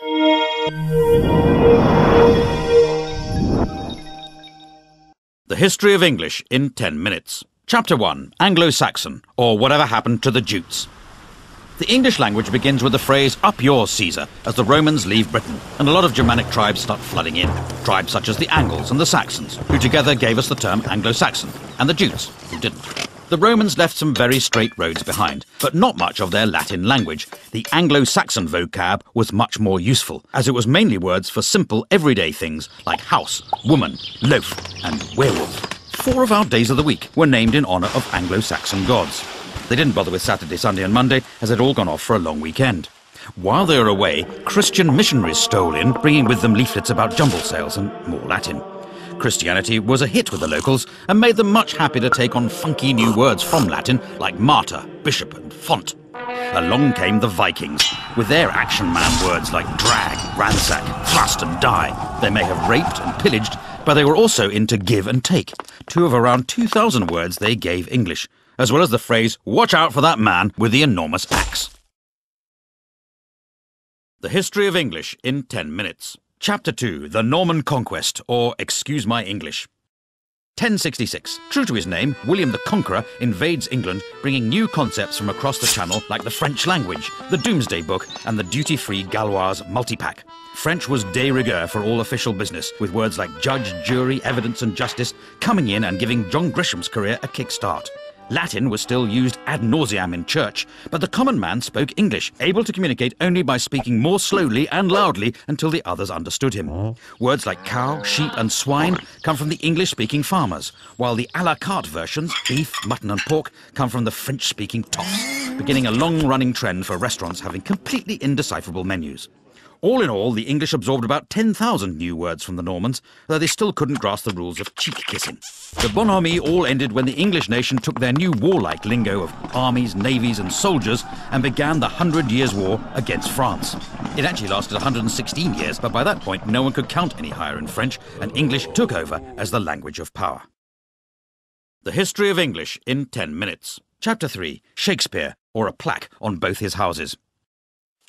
The History of English in 10 minutes. Chapter 1. Anglo-Saxon, or Whatever Happened to the Jutes. The English language begins with the phrase, "Up yours, Caesar," as the Romans leave Britain, and a lot of Germanic tribes start flooding in. Tribes such as the Angles and the Saxons, who together gave us the term Anglo-Saxon, and the Jutes, who didn't. The Romans left some very straight roads behind, but not much of their Latin language. The Anglo-Saxon vocab was much more useful, as it was mainly words for simple everyday things like house, woman, loaf, and werewolf. 4 of our days of the week were named in honour of Anglo-Saxon gods. They didn't bother with Saturday, Sunday and Monday, as they'd all gone off for a long weekend. While they were away, Christian missionaries stole in, bringing with them leaflets about jumble sales and more Latin. Christianity was a hit with the locals and made them much happy to take on funky new words from Latin like martyr, bishop and font. Along came the Vikings, with their action man words like drag, ransack, thrust and die. They may have raped and pillaged, but they were also into give and take, 2 of around 2,000 words they gave English, as well as the phrase, "Watch out for that man with the enormous axe." The History of English in 10 minutes. Chapter 2. The Norman Conquest, or Excuse My English. 1066. True to his name, William the Conqueror invades England, bringing new concepts from across the Channel like the French language, the Doomsday Book, and the duty-free Gauloise multipack. French was de rigueur for all official business, with words like judge, jury, evidence and justice coming in and giving John Grisham's career a kick-start. Latin was still used ad nauseam in church, but the common man spoke English, able to communicate only by speaking more slowly and loudly until the others understood him. Words like cow, sheep and swine come from the English-speaking farmers, while the à la carte versions, beef, mutton and pork, come from the French-speaking toffs, beginning a long-running trend for restaurants having completely indecipherable menus. All in all, the English absorbed about 10,000 new words from the Normans, though they still couldn't grasp the rules of cheek-kissing. The bonhomie all ended when the English nation took their new warlike lingo of armies, navies and soldiers and began the 100 Years' War against France. It actually lasted 116 years, but by that point no one could count any higher in French, and English took over as the language of power. The History of English in 10 minutes. Chapter 3. Shakespeare, or a plaque on both his houses.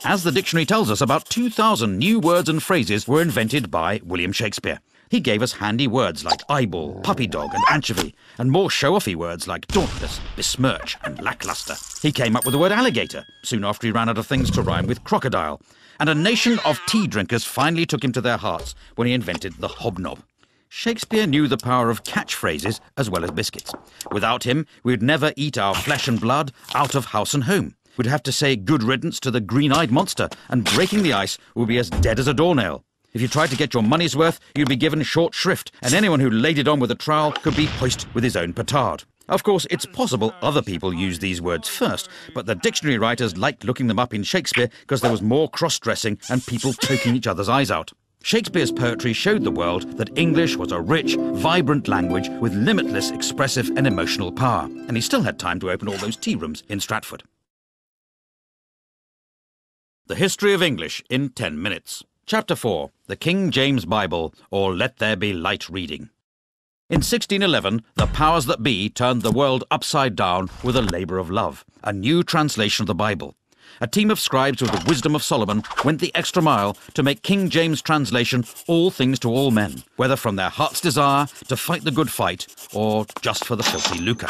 As the dictionary tells us, about 2,000 new words and phrases were invented by William Shakespeare. He gave us handy words like eyeball, puppy dog and anchovy, and more show-offy words like dauntless, besmirch and lackluster. He came up with the word alligator, soon after he ran out of things to rhyme with crocodile. And a nation of tea drinkers finally took him to their hearts when he invented the hobnob. Shakespeare knew the power of catchphrases as well as biscuits. Without him, we'd never eat our flesh and blood out of house and home. We'd have to say good riddance to the green-eyed monster, and breaking the ice would be as dead as a doornail. If you tried to get your money's worth, you'd be given short shrift, and anyone who laid it on with a trowel could be hoisted with his own petard. Of course, it's possible other people used these words first, but the dictionary writers liked looking them up in Shakespeare because there was more cross-dressing and people choking each other's eyes out. Shakespeare's poetry showed the world that English was a rich, vibrant language with limitless expressive and emotional power, and he still had time to open all those tea rooms in Stratford. The History of English in 10 minutes. Chapter 4. The King James Bible, or Let There Be Light Reading. In 1611, the powers that be turned the world upside down with a labour of love, a new translation of the Bible. A team of scribes with the wisdom of Solomon went the extra mile to make King James' translation all things to all men, whether from their heart's desire to fight the good fight or just for the filthy lucre.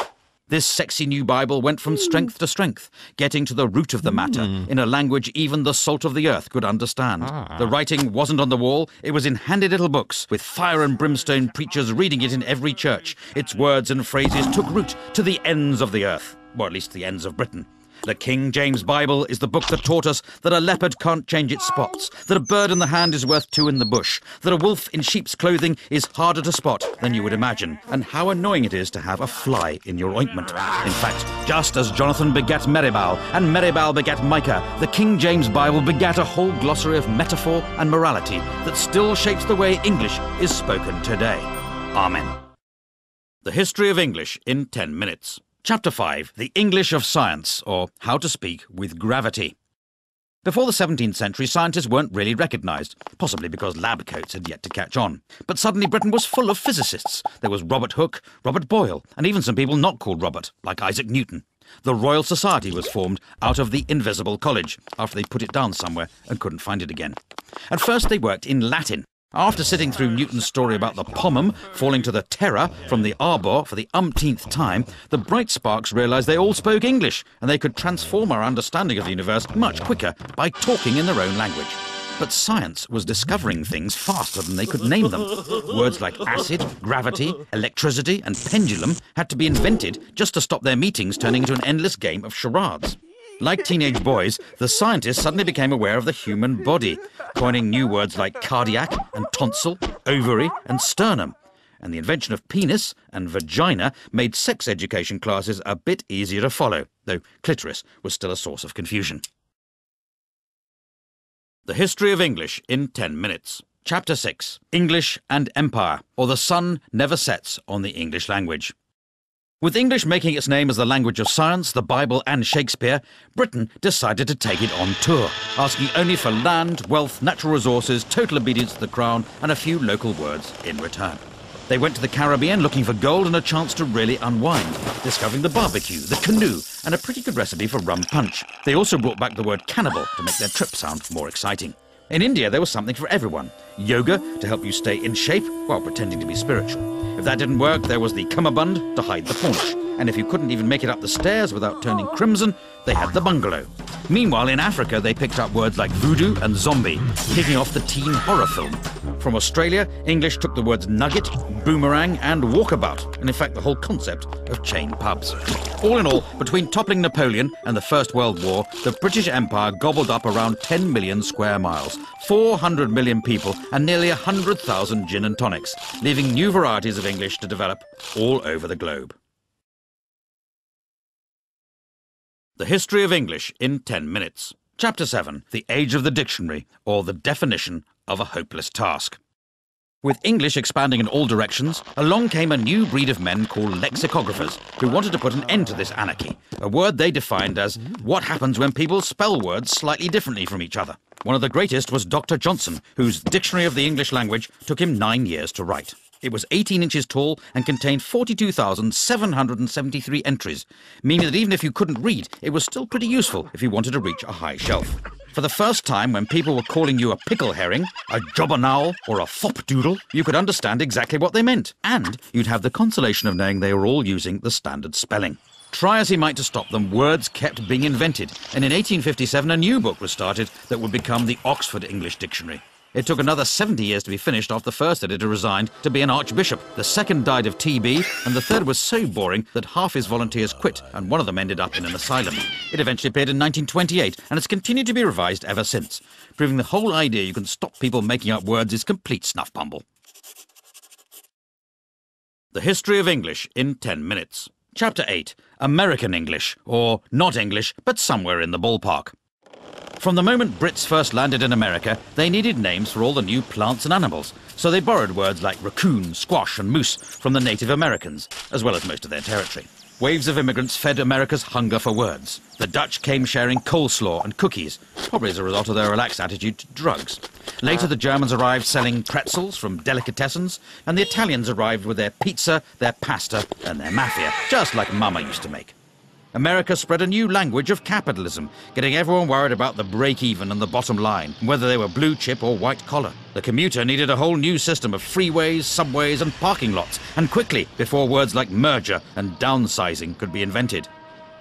This sexy new Bible went from strength to strength, getting to the root of the matter in a language even the salt of the earth could understand. The writing wasn't on the wall, it was in handy little books, with fire and brimstone preachers reading it in every church. Its words and phrases took root to the ends of the earth, or at least the ends of Britain. The King James Bible is the book that taught us that a leopard can't change its spots, that a bird in the hand is worth 2 in the bush, that a wolf in sheep's clothing is harder to spot than you would imagine, and how annoying it is to have a fly in your ointment. In fact, just as Jonathan begat Meribal, and Meribal begat Micah, the King James Bible begat a whole glossary of metaphor and morality that still shapes the way English is spoken today. Amen. The History of English in 10 minutes. Chapter 5. The English of Science, or How to Speak with Gravity. Before the 17th century, scientists weren't really recognised, possibly because lab coats had yet to catch on. But suddenly Britain was full of physicists. There was Robert Hooke, Robert Boyle, and even some people not called Robert, like Isaac Newton. The Royal Society was formed out of the Invisible College, after they put it down somewhere and couldn't find it again. At first they worked in Latin. After sitting through Newton's story about the pomum falling to the terra from the arbor for the umpteenth time, the bright sparks realised they all spoke English, and they could transform our understanding of the universe much quicker by talking in their own language. But science was discovering things faster than they could name them. Words like acid, gravity, electricity, and pendulum had to be invented just to stop their meetings turning into an endless game of charades. Like teenage boys, the scientists suddenly became aware of the human body, coining new words like cardiac and tonsil, ovary and sternum. And the invention of penis and vagina made sex education classes a bit easier to follow, though clitoris was still a source of confusion. The History of English in 10 minutes. Chapter 6. English and Empire, or the sun never sets on the English language. With English making its name as the language of science, the Bible and Shakespeare, Britain decided to take it on tour, asking only for land, wealth, natural resources, total obedience to the crown, and a few local words in return. They went to the Caribbean looking for gold and a chance to really unwind, discovering the barbecue, the canoe, and a pretty good recipe for rum punch. They also brought back the word cannibal to make their trip sound more exciting. In India, there was something for everyone. Yoga to help you stay in shape while pretending to be spiritual. If that didn't work, there was the cummerbund to hide the paunch. And if you couldn't even make it up the stairs without turning crimson, they had the bungalow. Meanwhile, in Africa, they picked up words like voodoo and zombie, kicking off the teen horror film. From Australia, English took the words nugget, boomerang, and walkabout, and in fact the whole concept of chain pubs. All in all, between toppling Napoleon and the First World War, the British Empire gobbled up around 10 million square miles, 400 million people, and nearly 100,000 gin and tonics, leaving new varieties of English to develop all over the globe. The History of English in 10 minutes. Chapter 7. The Age of the Dictionary, or the Definition of a Hopeless Task. With English expanding in all directions, along came a new breed of men called lexicographers, who wanted to put an end to this anarchy, a word they defined as what happens when people spell words slightly differently from each other. One of the greatest was Dr. Johnson, whose Dictionary of the English Language took him 9 years to write. It was 18 inches tall and contained 42,773 entries, meaning that even if you couldn't read, it was still pretty useful if you wanted to reach a high shelf. For the first time, when people were calling you a pickle herring, a jobbernowl, or a fopdoodle, you could understand exactly what they meant, and you'd have the consolation of knowing they were all using the standard spelling. Try as he might to stop them, words kept being invented, and in 1857 a new book was started that would become the Oxford English Dictionary. It took another 70 years to be finished after the first editor resigned to be an archbishop. The second died of TB, and the third was so boring that half his volunteers quit, and one of them ended up in an asylum. It eventually appeared in 1928, and has continued to be revised ever since, proving the whole idea you can stop people making up words is complete snuff bumble. The History of English in 10 minutes. Chapter 8. American English, or not English, but somewhere in the ballpark. From the moment Brits first landed in America, they needed names for all the new plants and animals, so they borrowed words like raccoon, squash and moose from the Native Americans, as well as most of their territory. Waves of immigrants fed America's hunger for words. The Dutch came sharing coleslaw and cookies, probably as a result of their relaxed attitude to drugs. Later the Germans arrived selling pretzels from delicatessens, and the Italians arrived with their pizza, their pasta and their mafia, just like Mama used to make. America spread a new language of capitalism, getting everyone worried about the break-even and the bottom line, whether they were blue chip or white collar. The commuter needed a whole new system of freeways, subways and parking lots, and quickly, before words like merger and downsizing could be invented.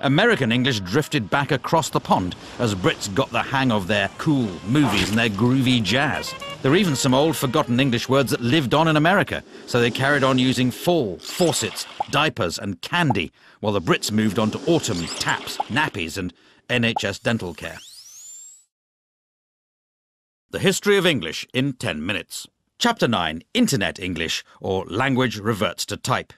American English drifted back across the pond as Brits got the hang of their cool movies and their groovy jazz. There were even some old forgotten English words that lived on in America, so they carried on using fall, faucets, diapers and candy, while the Brits moved on to autumn, taps, nappies and NHS dental care. The History of English in 10 minutes. Chapter 9. Internet English, or Language Reverts to Type.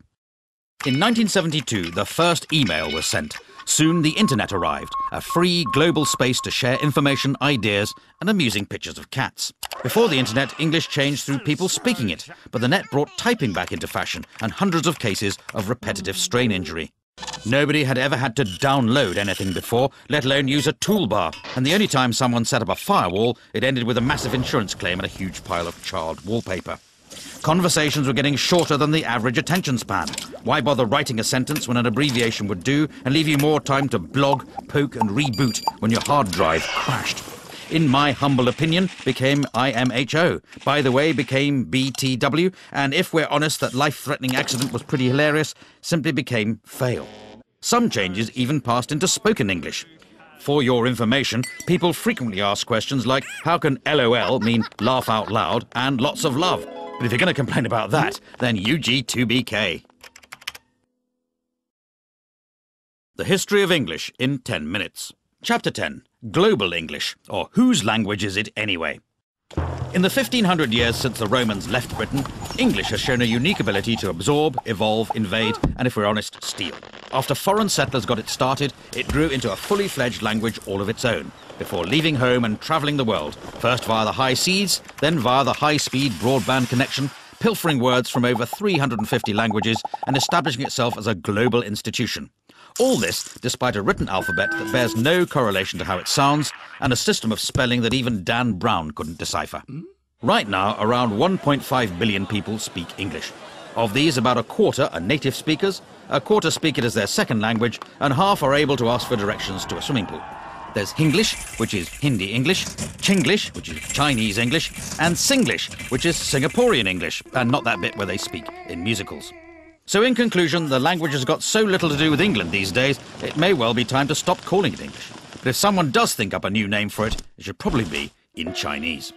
In 1972, the first email was sent. Soon the internet arrived, a free global space to share information, ideas and amusing pictures of cats. Before the internet, English changed through people speaking it, but the net brought typing back into fashion and hundreds of cases of repetitive strain injury. Nobody had ever had to download anything before, let alone use a toolbar, and the only time someone set up a firewall, it ended with a massive insurance claim and a huge pile of charred wallpaper. Conversations were getting shorter than the average attention span. Why bother writing a sentence when an abbreviation would do and leave you more time to blog, poke and reboot when your hard drive crashed? in my humble opinion, became IMHO. By the way, became BTW, and if we're honest, that life-threatening accident was pretty hilarious, simply became fail. Some changes even passed into spoken English. For your information, people frequently ask questions like, how can LOL mean laugh out loud and lots of love? But if you're going to complain about that, then UG2BK. The History of English in 10 minutes. Chapter 10. Global English, or whose language is it anyway? In the 1500 years since the Romans left Britain, English has shown a unique ability to absorb, evolve, invade, and if we're honest, steal. After foreign settlers got it started, it grew into a fully fledged language all of its own, before leaving home and travelling the world, first via the high seas, then via the high-speed broadband connection, pilfering words from over 350 languages and establishing itself as a global institution. All this despite a written alphabet that bears no correlation to how it sounds and a system of spelling that even Dan Brown couldn't decipher. Right now, around 1.5 billion people speak English. Of these, about a quarter are native speakers, a quarter speak it as their second language, and half are able to ask for directions to a swimming pool. There's Hinglish, which is Hindi English, Chinglish, which is Chinese English, and Singlish, which is Singaporean English, and not that bit where they speak in musicals. So in conclusion, the language has got so little to do with England these days, it may well be time to stop calling it English. But if someone does think up a new name for it, it should probably be in Chinese.